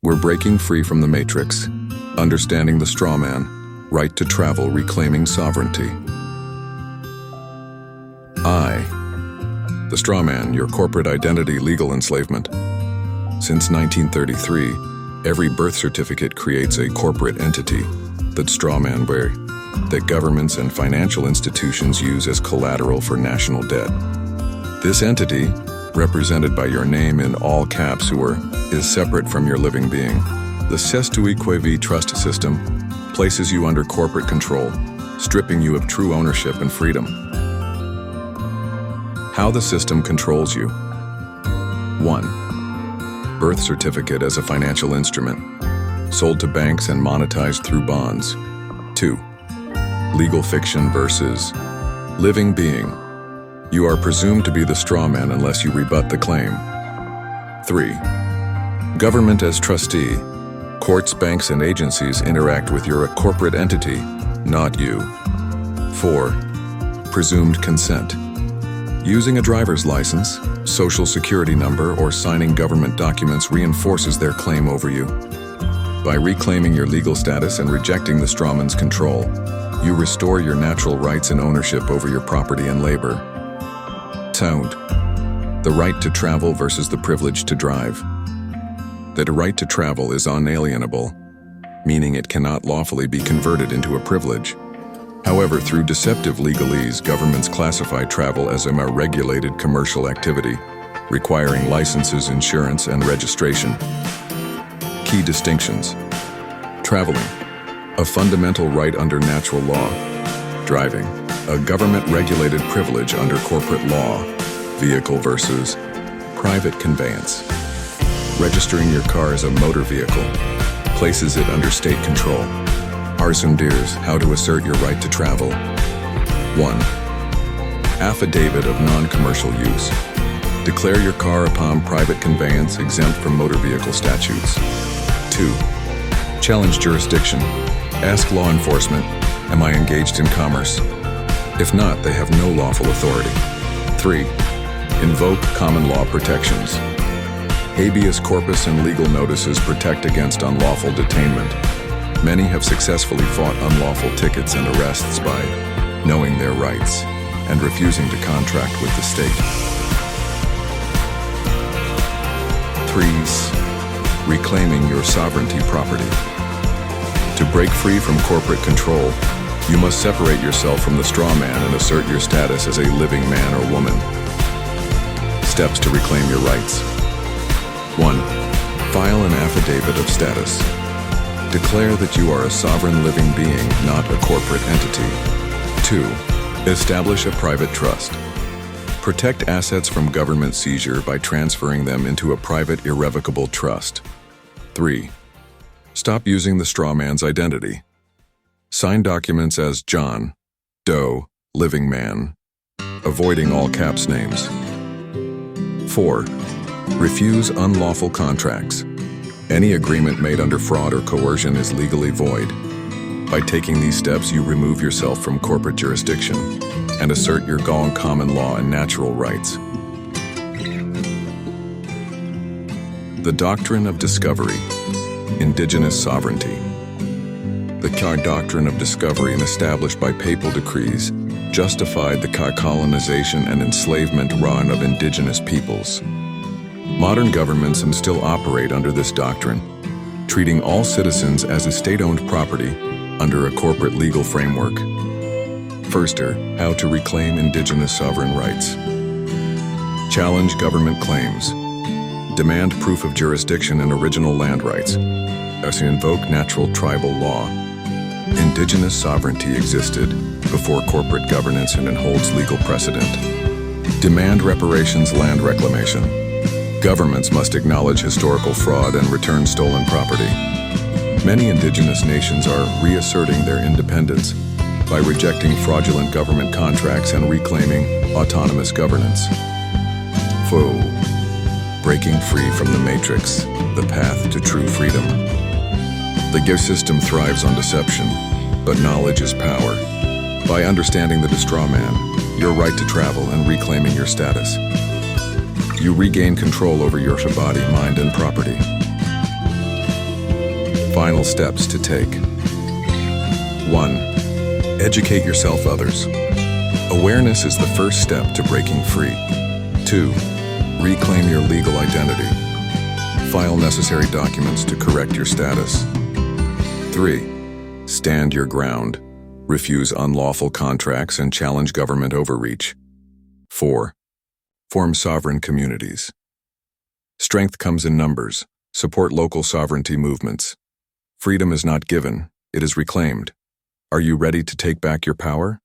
We're breaking free from the matrix, understanding the strawman, right to travel, reclaiming sovereignty. I, the strawman, your corporate identity, legal enslavement. Since 1933, every birth certificate creates a corporate entity, the strawman bearer, that governments and financial institutions use as collateral for national debt. This entity, represented by your name in all caps, is separate from your living being. The Cestui Que Vie Trust system places you under corporate control, stripping you of true ownership and freedom. How the system controls you. 1. Birth certificate as a financial instrument, sold to banks and monetized through bonds. 2. Legal fiction versus living being. You are presumed to be the strawman unless you rebut the claim. 3. Government as trustee. Courts, banks, and agencies interact with your corporate entity, not you. 4. Presumed consent. Using a driver's license, social security number, or signing government documents reinforces their claim over you. By reclaiming your legal status and rejecting the strawman's control, you restore your natural rights and ownership over your property and labor. Sound. The right to travel versus the privilege to drive. That a right to travel is unalienable, meaning it cannot lawfully be converted into a privilege. However, through deceptive legalese, governments classify travel as a regulated commercial activity, requiring licenses, insurance, and registration. Key distinctions. Traveling, a fundamental right under natural law. Driving, a government-regulated privilege under corporate law. Vehicle versus private conveyance. Registering your car as a motor vehicle places it under state control. Arson Deers, how to assert your right to travel. 1. Affidavit of non-commercial use. Declare your car upon private conveyance exempt from motor vehicle statutes. 2. Challenge jurisdiction. Ask law enforcement, am I engaged in commerce? If not, they have no lawful authority. 3. Invoke common law protections. Habeas corpus and legal notices protect against unlawful detainment. Many have successfully fought unlawful tickets and arrests by knowing their rights and refusing to contract with the state. 3. Reclaiming your sovereignty property. To break free from corporate control, you must separate yourself from the strawman and assert your status as a living man or woman. Steps to reclaim your rights. 1. File an affidavit of status. Declare that you are a sovereign living being, not a corporate entity. 2. Establish a private trust. Protect assets from government seizure by transferring them into a private irrevocable trust. 3. Stop using the strawman's identity. Sign documents as John, Doe, living man, avoiding all caps names. 4. Refuse unlawful contracts. Any agreement made under fraud or coercion is legally void. By taking these steps, you remove yourself from corporate jurisdiction and assert your common law and natural rights. The Doctrine of Discovery. Indigenous sovereignty. The Doctrine of Discovery, established by papal decrees, justified the colonization and enslavement run of indigenous peoples. Modern governments still operate under this doctrine, treating all citizens as a state-owned property under a corporate legal framework. First, how to reclaim indigenous sovereign rights. Challenge government claims. Demand proof of jurisdiction and original land rights. As invoke natural tribal law. Indigenous sovereignty existed before corporate governance and holds legal precedent. Demand reparations, land reclamation. Governments must acknowledge historical fraud and return stolen property. Many indigenous nations are reasserting their independence by rejecting fraudulent government contracts and reclaiming autonomous governance. Foe. Breaking free from the matrix, the path to true freedom. The gift system thrives on deception, but knowledge is power. By understanding the strawman, your right to travel, and reclaiming your status, you regain control over your body, mind, and property. Final steps to take. 1. Educate yourself others. Awareness is the first step to breaking free. 2. Reclaim your legal identity. File necessary documents to correct your status. 3. Stand your ground. Refuse unlawful contracts and challenge government overreach. 4. Form sovereign communities. Strength comes in numbers. Support local sovereignty movements. Freedom is not given, it is reclaimed. Are you ready to take back your power?